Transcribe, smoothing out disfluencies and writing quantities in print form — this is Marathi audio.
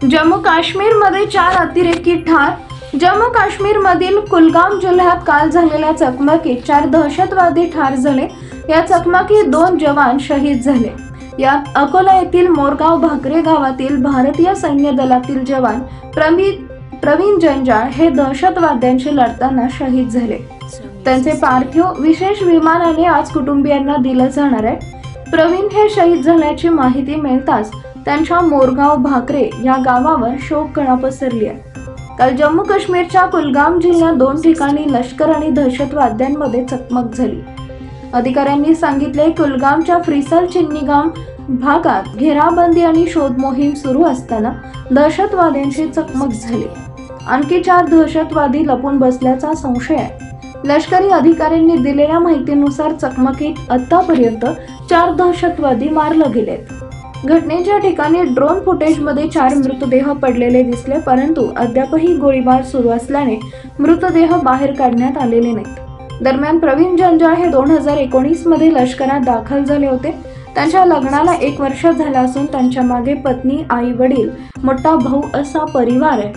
जम्मू काश्मीरमध्ये 4 अतिरेकी ठार। जम्मू काश्मीरमधील कुलगाम जिल्ह्यात काल झालेल्या चकमकीत 4 दहशतवादी ठार झाले। या चकमकीत 2 जवान शहीद झाले। यात अकोला येथील मोरगाव भाकरे गावातील भारतीय सैन्य दलातील जवान प्रवीण जंजाळ हे दहशतवाद्यांशी लढताना शहीद झाले। त्यांचे पार्थिव विशेष विमानाने आज कुटुंबियांना दिलं जाणार आहे। प्रवीण हे शहीद झाल्याची माहिती मिळताच त्यांच्या मोरगाव भाकरे या गावावर शोककळा पसरली आहे। काल जम्मू काश्मीरच्या कुलगाम जिल्ह्यात 2 ठिकाणी लष्कर आणि दहशतवाद्यांमध्ये चकमक झाली। अधिकाऱ्यांनी सांगितले, कुलगामच्या फ्रिसल चिन्नीगाम भागात घेराबंदी आणि शोध मोहीम सुरू असताना दहशतवाद्यांची चकमक झाली। आणखी 4 दहशतवादी लपून बसल्याचा संशय आहे। लष्करी अधिकाऱ्यांनी दिलेल्या माहितीनुसार चकमकीत आतापर्यंत 4 दहशतवादी मारले गेलेत। घटनेच्या ठिकाणी ड्रोन फुटेजमध्ये 4 मृतदेह पडलेले दिसले, परंतु अद्यापही गोळीबार सुरू असल्याने मृतदेह बाहेर काढण्यात आलेले नाहीत। दरम्यान प्रवीण जंजाळ हे 2019 मध्ये लष्करात दाखल झाले होते। त्यांच्या लग्नाला 1 वर्ष झालं असून त्यांच्या मागे पत्नी, आई वडील, मोठा भाऊ असा परिवार आहे।